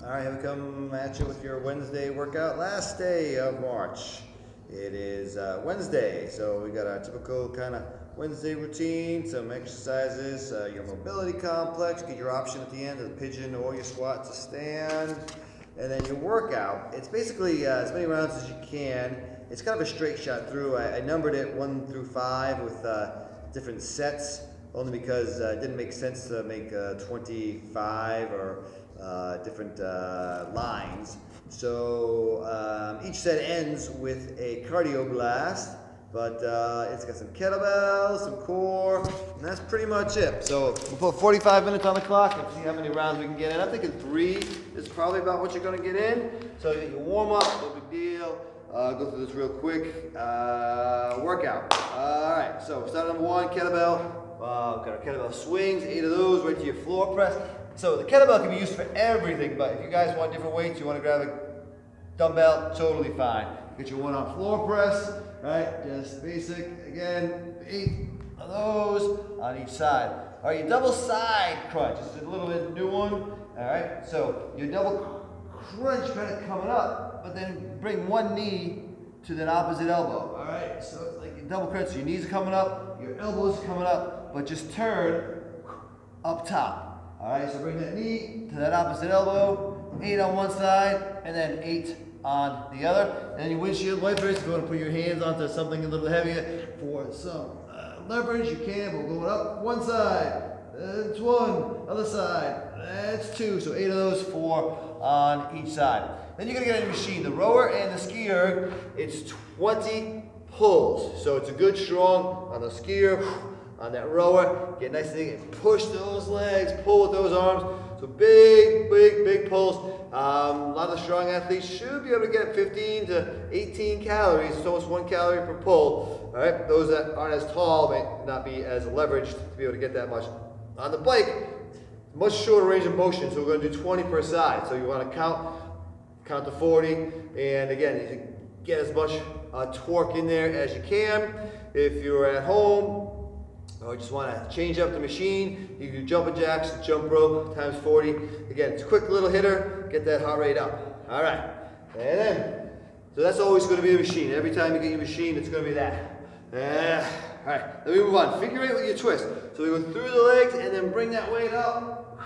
All right, here we come at you with your Wednesday workout, last day of March. It is Wednesday, so we got our typical kind of Wednesday routine, some exercises, your mobility complex, get your option at the end of the pigeon or your squat to stand, and then your workout. It's basically as many rounds as you can. It's kind of a straight shot through. I numbered it 1 through 5 with different sets, only because it didn't make sense to make 25 or different lines. So each set ends with a cardio blast, but it's got some kettlebells, some core, and that's pretty much it. So we'll put 45 minutes on the clock and see how many rounds we can get in. I'm thinking 3 is probably about what you're going to get in. So you get your warm up, no big deal. Go through this real quick. Workout. All right, so start number 1, kettlebell. Got our kettlebell swings, 8 of those right to your floor press. So the kettlebell can be used for everything, but if you guys want different weights, you want to grab a dumbbell, totally fine. Get your 1 on floor press, right? Just basic. Again, 8 of those on each side. All right, your double side crunch. This is a little bit new one. All right, so your double crunch kind of coming up, but then bring one knee to that opposite elbow. All right, so it's like your double crunch. So your knees are coming up, your elbows are coming up, but just turn up top. All right, so bring that knee to that opposite elbow, 8 on one side, and then 8 on the other. And then your windshield wipers, if you want to put your hands onto something a little heavier for some leverage, you can. We're going up one side, that's 1, other side, that's 2. So 8 of those, 4 on each side. Then you're going to get a machine. The rower and the ski erg, it's 20 pulls. So it's a good strong on the ski erg, on that rower, get nice and big and push those legs, pull with those arms. So big, big, big pulls. A lot of the strong athletes should be able to get 15 to 18 calories. It's almost 1 calorie per pull. All right, those that aren't as tall may not be as leveraged to be able to get that much. On the bike, much shorter range of motion, so we're going to do 20 per side. So you want to count to 40, and again, you can get as much torque in there as you can. If you're at home, or just want to change up the machine, you can do jumping jacks, jump rope, times 40. Again, it's a quick little hitter, get that heart rate up. All right, and then, so that's always going to be a machine. Every time you get your machine, it's going to be that. All right, then we move on. Figure 8 with your twist. So we go through the legs and then bring that weight up.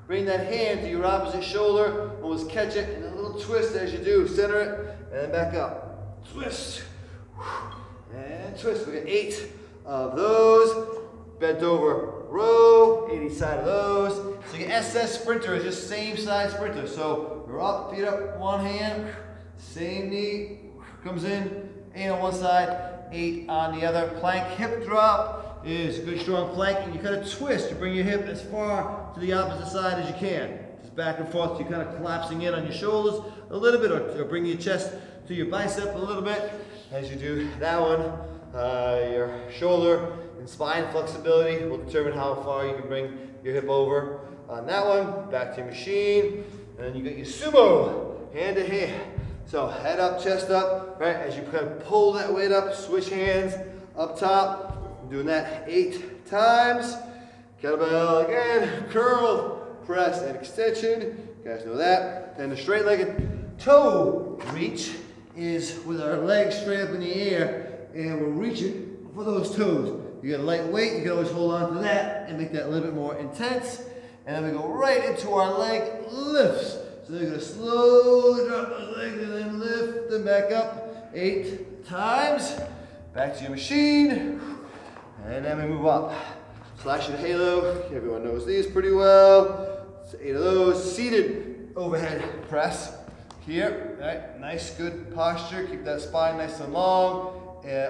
Bring that hand to your opposite shoulder, almost catch it, and a little twist as you do. Center it, and then back up. Twist, and twist. We got 8 of those. Bent over row, 80 side of those. So your SS sprinter is just same size sprinter. So we're up, feet up, one hand, same knee, comes in, 8 on one side, 8 on the other. Plank hip drop is a good strong plank, and you kind of twist. You bring your hip as far to the opposite side as you can. Just back and forth, so you're kind of collapsing in on your shoulders a little bit, or bring your chest to your bicep a little bit as you do that one. Your shoulder and spine flexibility will determine how far you can bring your hip over. On that one, back to your machine, and then you got your sumo, hand to hand. So head up, chest up, right? As you kind of pull that weight up, switch hands up top. I'm doing that 8 times. Kettlebell again, curl, press, and extension. You guys know that. And the straight-legged toe reach is with our legs straight up in the air, and we're reaching for those toes. You got a light weight, you can always hold on to that and make that a little bit more intense. And then we go right into our leg lifts. So you're going to slowly drop those legs and then lift them back up 8 times. Back to your machine. And then we move up. Slash and halo, everyone knows these pretty well. So 8 of those. Seated overhead press here. Right? Nice, good posture. Keep that spine nice and long.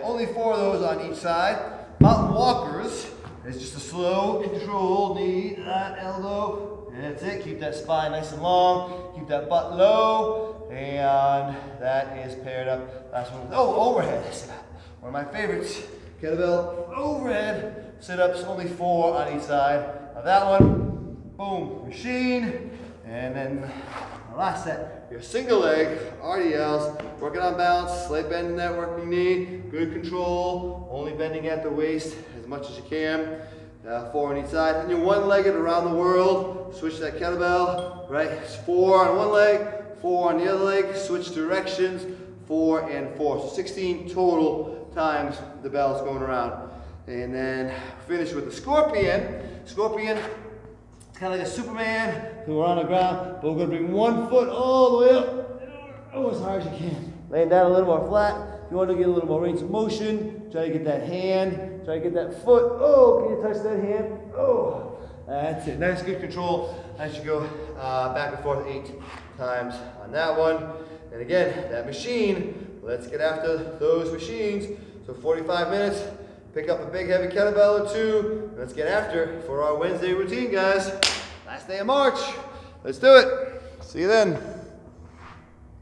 Only 4 of those on each side. Mountain walkers is just a slow control, knee, that elbow, and that's it. Keep that spine nice and long, keep that butt low, and that is paired up. Last one, overhead sit up. One of my favorites, kettlebell overhead sit ups, only 4 on each side of that one. Boom, machine, and then the last set, your single leg RDLs, working on balance, slight bend in that working knee, good control, only bending at the waist as much as you can. 4 on each side. And you're one-legged around the world. Switch that kettlebell, right? It's 4 on one leg, 4 on the other leg. Switch directions, 4 and 4. So 16 total times the bell's going around. And then finish with the scorpion. Scorpion, kind of like a Superman. So we're on the ground, but we're going to bring one foot all the way up. Oh, as hard as you can. Laying down a little more flat. If you want to get a little more range of motion, try to get that hand, try to get that foot. Oh, can you touch that hand? Oh, that's it. Nice, good control. I should go back and forth 8 times on that one. And again, that machine, let's get after those machines. So 45 minutes, pick up a big heavy kettlebell or 2. Let's get after for our Wednesday routine, guys. Last day of March. Let's do it. See you then.